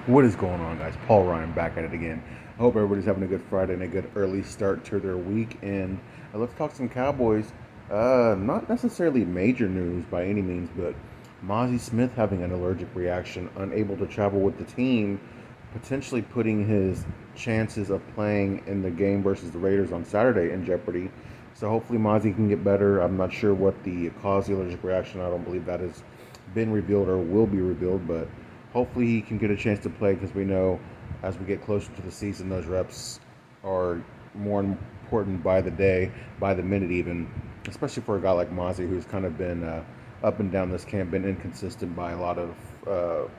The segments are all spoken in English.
What is going on, guys? Paul Ryan back at it again. I hope everybody's having a good Friday and a good early start to their week. And let's talk some Cowboys. Not necessarily major news by any means, but Mozzie Smith having an allergic reaction, unable to travel with the team, potentially putting his chances of playing in the game versus the Raiders on Saturday in jeopardy. So hopefully Mozzie can get better. I'm not sure what the caused the allergic reaction. I don't believe that has been revealed or will be revealed, but hopefully he can get a chance to play because we know as we get closer to the season, those reps are more important by the day, by the minute even, especially for a guy like Mozzie who's kind of been up and down this camp, been inconsistent by a lot of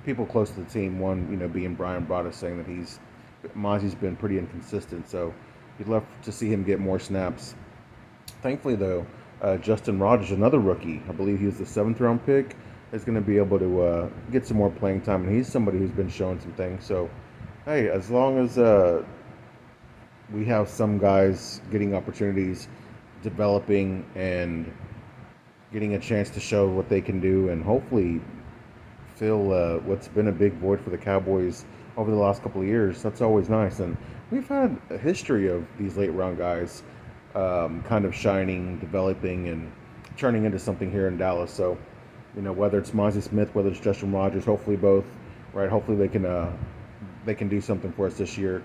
people close to the team. One, being Brian Broaddus saying that Mozzie's been pretty inconsistent, so you'd love to see him get more snaps. Thankfully, though, Justin Rogers, another rookie, I believe he was the seventh round pick, is going to be able to get some more playing time, and he's somebody who's been showing some things. So, hey, as long as we have some guys getting opportunities, developing, and getting a chance to show what they can do, and hopefully fill what's been a big void for the Cowboys over the last couple of years. That's always nice, and we've had a history of these late round guys kind of shining, developing, and turning into something here in Dallas. So, whether it's Mozzie Smith, whether it's Justin Rogers, hopefully both, right? Hopefully they can do something for us this year,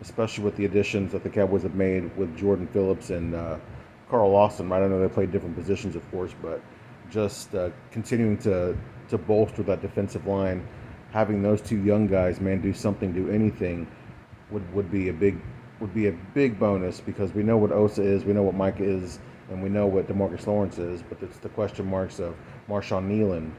especially with the additions that the Cowboys have made with Jordan Phillips and Carl Lawson. Right? I know they play different positions, of course, but just continuing to bolster that defensive line, having those two young guys, man, do something, do anything, would be a big bonus because we know what Osa is, we know what Mike is, and we know what Demarcus Lawrence is, but it's the question marks of Marshawn Nealon,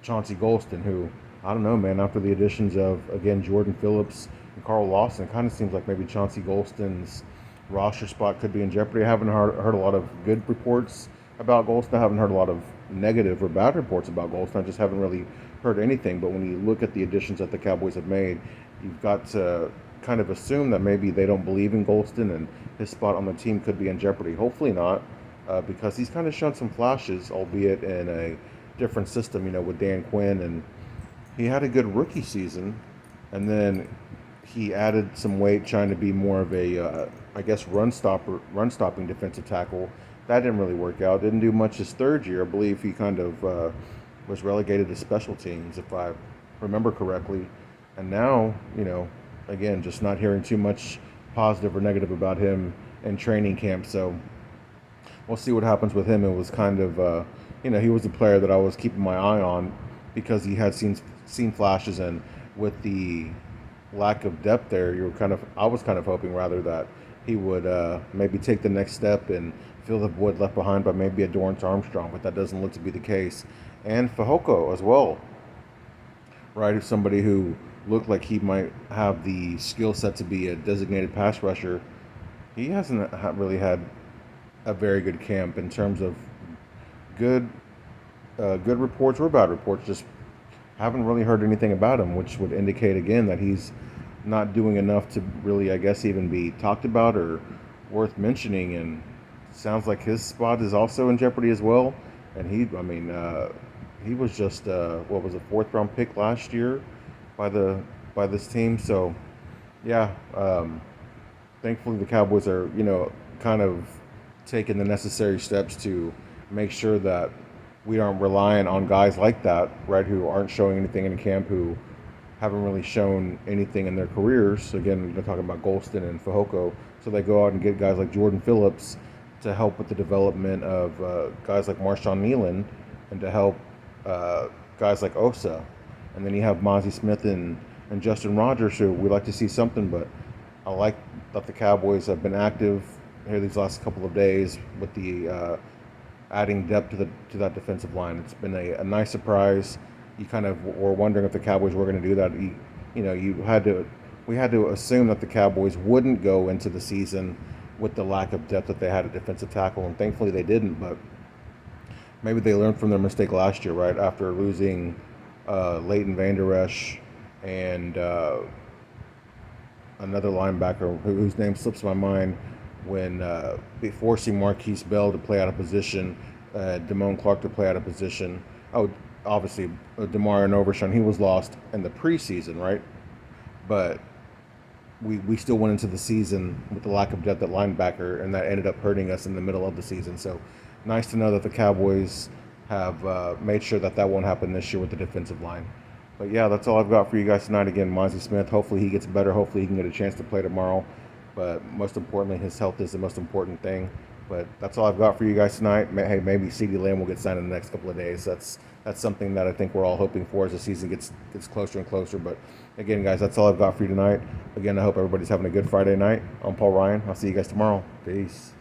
Chauncey Golston, who I don't know, man. After the additions of again Jordan Phillips and Carl Lawson, it kind of seems like maybe Chauncey Golston's roster spot could be in jeopardy. I haven't heard a lot of good reports about Golston. I haven't heard a lot of negative or bad reports about Golston. I just haven't really heard anything. But when you look at the additions that the Cowboys have made, you've got to kind of assume that maybe they don't believe in Golston and his spot on the team could be in jeopardy. Hopefully not, because he's kind of shown some flashes, albeit in a different system, with Dan Quinn, and he had a good rookie season, and then he added some weight, trying to be more of a, I guess, run stopping defensive tackle. That didn't really work out. Didn't do much his third year. I believe he kind of was relegated to special teams, if I remember correctly. And now, again, just not hearing too much positive or negative about him in training camp. So we'll see what happens with him. It was kind of, he was a player that I was keeping my eye on because he had seen flashes, and with the lack of depth there, I was kind of hoping rather that he would maybe take the next step and fill the void left behind by maybe a Dorrance Armstrong, but that doesn't look to be the case. And Fehoko as well, right? Who's somebody who looked like he might have the skill set to be a designated pass rusher. He hasn't really had a very good camp in terms of good good reports or bad reports. Just haven't really heard anything about him, which would indicate again that he's not doing enough to really, I guess, even be talked about or worth mentioning. And sounds like his spot is also in jeopardy as well. And he was just what was a fourth round pick last year by this team. So yeah, thankfully the Cowboys are kind of taking the necessary steps to make sure that we aren't relying on guys like that, right, who aren't showing anything in camp, who haven't really shown anything in their careers. Again, we're talking about Golston and Fehoko. So they go out and get guys like Jordan Phillips to help with the development of guys like Marshawn Nealon and to help guys like Osa. And then you have Mozzie Smith and Justin Rogers, who we like to see something, but I like that the Cowboys have been active here these last couple of days with the adding depth to that defensive line. It's been a nice surprise. You kind of were wondering if the Cowboys were going to do that. We had to assume that the Cowboys wouldn't go into the season with the lack of depth that they had at defensive tackle, and thankfully they didn't. But maybe they learned from their mistake last year, right? After losing Leighton Vander Esch and another linebacker whose name slips my mind, when forcing Marquise Bell to play out of position, Damone Clark to play out of position. Oh, obviously Demar and Overshown, he was lost in the preseason, right? But we still went into the season with the lack of depth at linebacker, and that ended up hurting us in the middle of the season. So nice to know that the Cowboys have made sure that that won't happen this year with the defensive line. But yeah, that's all I've got for you guys tonight. Again, Mozzie Smith. Hopefully he gets better. Hopefully he can get a chance to play tomorrow. But most importantly, his health is the most important thing. But that's all I've got for you guys tonight. Hey, maybe CeeDee Lamb will get signed in the next couple of days. That's something that I think we're all hoping for as the season gets closer and closer. But again, guys, that's all I've got for you tonight. Again, I hope everybody's having a good Friday night. I'm Paul Ryan. I'll see you guys tomorrow. Peace.